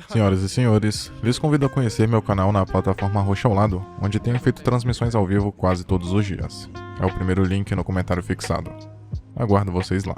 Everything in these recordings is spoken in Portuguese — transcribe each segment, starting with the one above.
Senhoras e senhores, lhes convido a conhecer meu canal na plataforma roxa ao lado, onde tenho feito transmissões ao vivo quase todos os dias. É o primeiro link no comentário fixado. Aguardo vocês lá.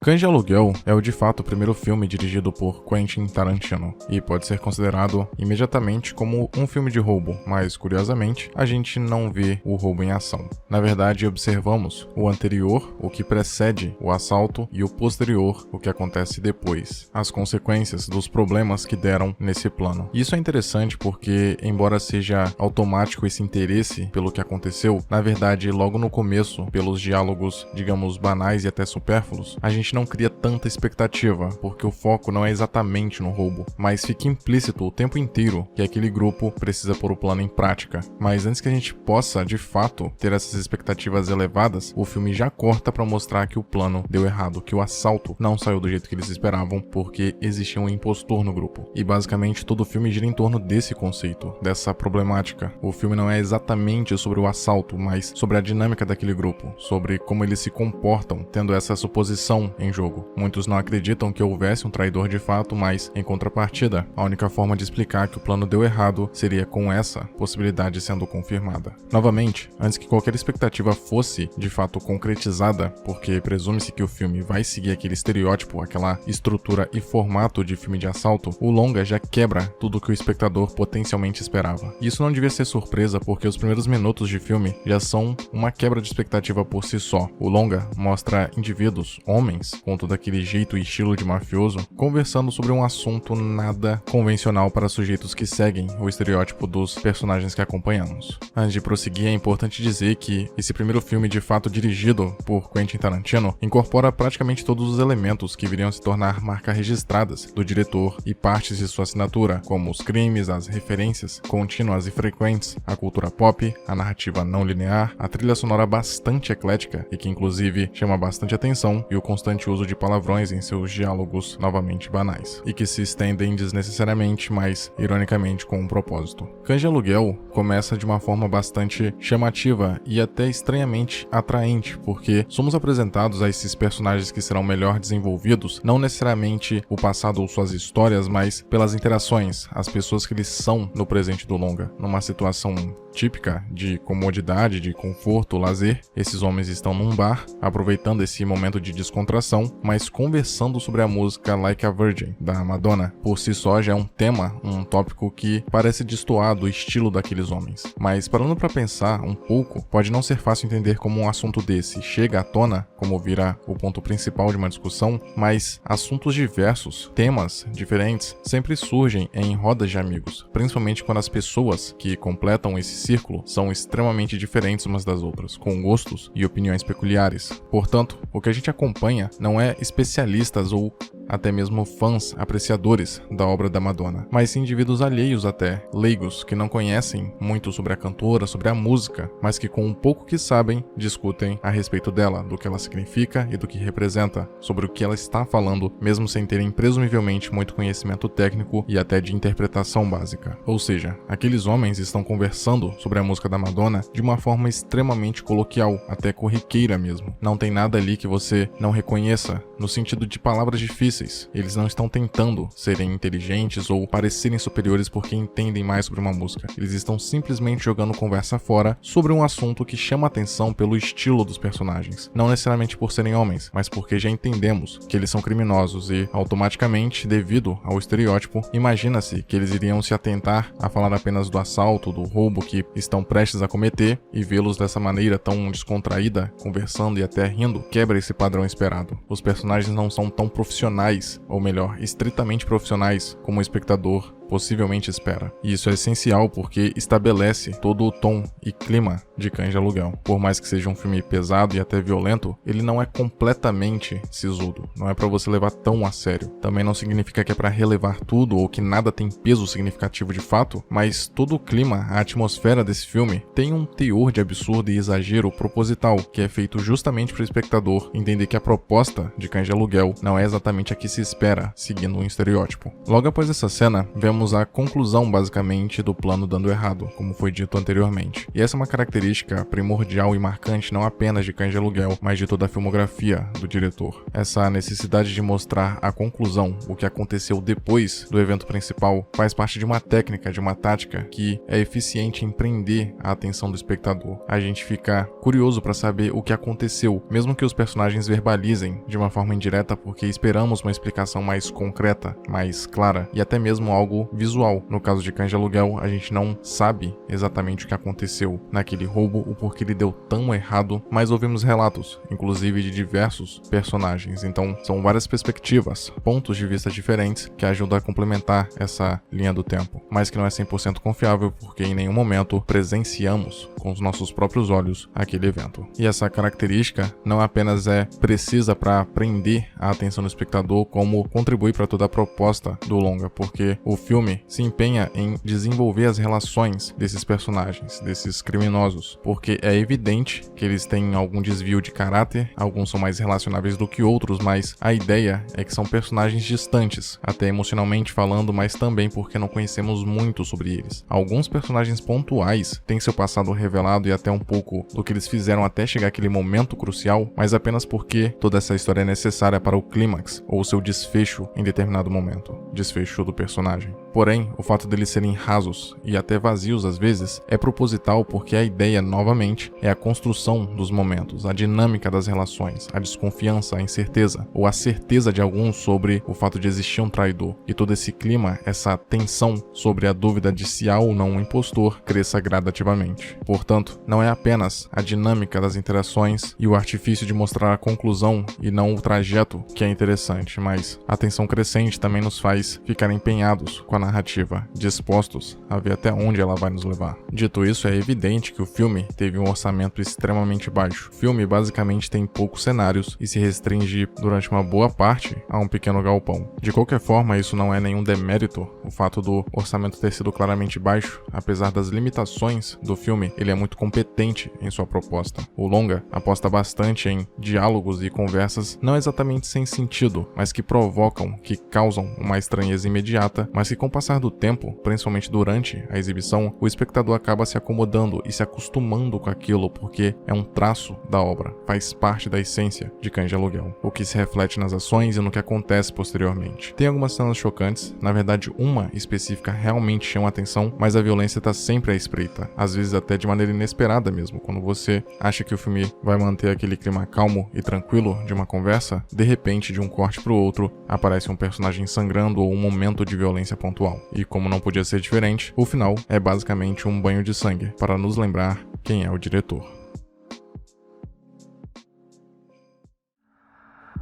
Cães de Aluguel é de fato o primeiro filme dirigido por Quentin Tarantino e pode ser considerado imediatamente como um filme de roubo, mas curiosamente a gente não vê o roubo em ação. Na verdade, observamos o anterior, o que precede o assalto, e o posterior, o que acontece depois, as consequências dos problemas que deram nesse plano. Isso é interessante porque, embora seja automático esse interesse pelo que aconteceu, na verdade, logo no começo, pelos diálogos, digamos, banais e até supérfluos, a gente não cria tanta expectativa, porque o foco não é exatamente no roubo, mas fica implícito o tempo inteiro que aquele grupo precisa pôr o plano em prática. Mas antes que a gente possa, de fato, ter essas expectativas elevadas, o filme já corta para mostrar que o plano deu errado, que o assalto não saiu do jeito que eles esperavam, porque existia um impostor no grupo. E basicamente todo o filme gira em torno desse conceito, dessa problemática. O filme não é exatamente sobre o assalto, mas sobre a dinâmica daquele grupo, sobre como eles se comportam, tendo essa suposição em jogo. Muitos não acreditam que houvesse um traidor de fato, mas, em contrapartida, a única forma de explicar que o plano deu errado seria com essa possibilidade sendo confirmada. Novamente, antes que qualquer expectativa fosse de fato concretizada, porque presume-se que o filme vai seguir aquele estereótipo, aquela estrutura e formato de filme de assalto, o longa já quebra tudo que o espectador potencialmente esperava. Isso não devia ser surpresa, porque os primeiros minutos de filme já são uma quebra de expectativa por si só. O longa mostra indivíduos, homens, com todo aquele jeito e estilo de mafioso, conversando sobre um assunto nada convencional para sujeitos que seguem o estereótipo dos personagens que acompanhamos. Antes de prosseguir, é importante dizer que esse primeiro filme, de fato dirigido por Quentin Tarantino, incorpora praticamente todos os elementos que viriam se tornar marcas registradas do diretor e partes de sua assinatura, como os crimes, as referências contínuas e frequentes, a cultura pop, a narrativa não linear, a trilha sonora bastante eclética e que inclusive chama bastante atenção, e o constante uso de palavrões em seus diálogos novamente banais, e que se estendem desnecessariamente, mas ironicamente com um propósito. Cães de Aluguel começa de uma forma bastante chamativa e até estranhamente atraente, porque somos apresentados a esses personagens que serão melhor desenvolvidos, não necessariamente o passado ou suas histórias, mas pelas interações, as pessoas que eles são no presente do longa. Numa situação típica de comodidade, de conforto, lazer, esses homens estão num bar, aproveitando esse momento de descontração, mas conversando sobre a música Like a Virgin, da Madonna. Por si só já é um tema, um tópico que parece destoar do estilo daqueles homens. Mas parando para pensar um pouco, pode não ser fácil entender como um assunto desse chega à tona, como vira o ponto principal de uma discussão, mas assuntos diversos, temas diferentes, sempre surgem em rodas de amigos, principalmente quando as pessoas que completam esse círculo são extremamente diferentes umas das outras, com gostos e opiniões peculiares. Portanto, o que a gente acompanha não é especialistas ou até mesmo fãs apreciadores da obra da Madonna, mas sim indivíduos alheios até, leigos, que não conhecem muito sobre a cantora, sobre a música, mas que com um pouco que sabem, discutem a respeito dela, do que ela significa e do que representa, sobre o que ela está falando, mesmo sem terem presumivelmente muito conhecimento técnico e até de interpretação básica. Ou seja, aqueles homens estão conversando sobre a música da Madonna de uma forma extremamente coloquial, até corriqueira mesmo. Não tem nada ali que você não reconheça, no sentido de palavras difíceis. Eles não estão tentando serem inteligentes ou parecerem superiores porque entendem mais sobre uma música. Eles estão simplesmente jogando conversa fora sobre um assunto que chama atenção pelo estilo dos personagens. Não necessariamente por serem homens, mas porque já entendemos que eles são criminosos e, automaticamente, devido ao estereótipo, imagina-se que eles iriam se atentar a falar apenas do assalto, do roubo que estão prestes a cometer, e vê-los dessa maneira tão descontraída, conversando e até rindo, quebra esse padrão esperado. Os personagens não são tão profissionais, ou melhor, estritamente profissionais, como o espectador possivelmente espera. E isso é essencial porque estabelece todo o tom e clima de Cães de Aluguel. Por mais que seja um filme pesado e até violento, ele não é completamente sisudo. Não é pra você levar tão a sério. Também não significa que é pra relevar tudo ou que nada tem peso significativo de fato, mas todo o clima, a atmosfera desse filme tem um teor de absurdo e exagero proposital, que é feito justamente para o espectador entender que a proposta de Cães de Aluguel não é exatamente a que se espera, seguindo um estereótipo. Logo após essa cena, vemos vemos a conclusão basicamente do plano dando errado, como foi dito anteriormente. E essa é uma característica primordial e marcante não apenas de Cães de Aluguel, mas de toda a filmografia do diretor. Essa necessidade de mostrar a conclusão, o que aconteceu depois do evento principal, faz parte de uma técnica, de uma tática que é eficiente em prender a atenção do espectador. A gente fica curioso para saber o que aconteceu, mesmo que os personagens verbalizem de uma forma indireta, porque esperamos uma explicação mais concreta, mais clara e até mesmo algo visual. No caso de Cães de Aluguel, a gente não sabe exatamente o que aconteceu naquele roubo, o porquê ele deu tão errado, mas ouvimos relatos, inclusive de diversos personagens. Então, são várias perspectivas, pontos de vista diferentes que ajudam a complementar essa linha do tempo, mas que não é 100% confiável porque em nenhum momento presenciamos com os nossos próprios olhos aquele evento. E essa característica não apenas é precisa para prender a atenção do espectador, como contribui para toda a proposta do longa, porque o filme se empenha em desenvolver as relações desses personagens, desses criminosos, porque é evidente que eles têm algum desvio de caráter, alguns são mais relacionáveis do que outros, mas a ideia é que são personagens distantes, até emocionalmente falando, mas também porque não conhecemos muito sobre eles. Alguns personagens pontuais têm seu passado revelado e até um pouco do que eles fizeram até chegar àquele momento crucial, mas apenas porque toda essa história é necessária para o clímax ou seu desfecho em determinado momento, desfecho do personagem. Porém, o fato deles serem rasos e até vazios às vezes é proposital porque a ideia, novamente, é a construção dos momentos, a dinâmica das relações, a desconfiança, a incerteza ou a certeza de alguns sobre o fato de existir um traidor. E todo esse clima, essa tensão sobre a dúvida de se há ou não um impostor, cresça gradativamente. Portanto, não é apenas a dinâmica das interações e o artifício de mostrar a conclusão e não o trajeto que é interessante, mas a tensão crescente também nos faz ficar empenhados com a narrativa, dispostos a ver até onde ela vai nos levar. Dito isso, é evidente que o filme teve um orçamento extremamente baixo. O filme basicamente tem poucos cenários e se restringe durante uma boa parte a um pequeno galpão. De qualquer forma, isso não é nenhum demérito, o fato do orçamento ter sido claramente baixo, apesar das limitações do filme, ele é muito competente em sua proposta. O longa aposta bastante em diálogos e conversas não exatamente sem sentido, mas que provocam, que causam uma estranheza imediata, mas que com o passar do tempo, principalmente durante a exibição, o espectador acaba se acomodando e se acostumando com aquilo porque é um traço da obra, faz parte da essência de Cães de Aluguel, o que se reflete nas ações e no que acontece posteriormente. Tem algumas cenas chocantes, na verdade uma específica realmente chama atenção, mas a violência está sempre à espreita, às vezes até de maneira inesperada mesmo. Quando você acha que o filme vai manter aquele clima calmo e tranquilo de uma conversa, de repente, de um corte para o outro, aparece um personagem sangrando ou um momento de violência pontual. E como não podia ser diferente, o final é basicamente um banho de sangue, para nos lembrar quem é o diretor.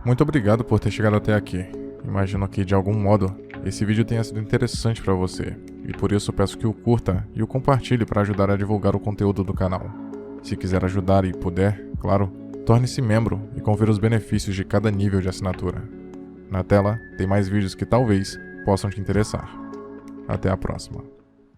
Muito obrigado por ter chegado até aqui. Imagino que de algum modo esse vídeo tenha sido interessante para você, e por isso peço que o curta e o compartilhe para ajudar a divulgar o conteúdo do canal. Se quiser ajudar e puder, claro, torne-se membro e confira os benefícios de cada nível de assinatura. Na tela tem mais vídeos que talvez possam te interessar. Até a próxima.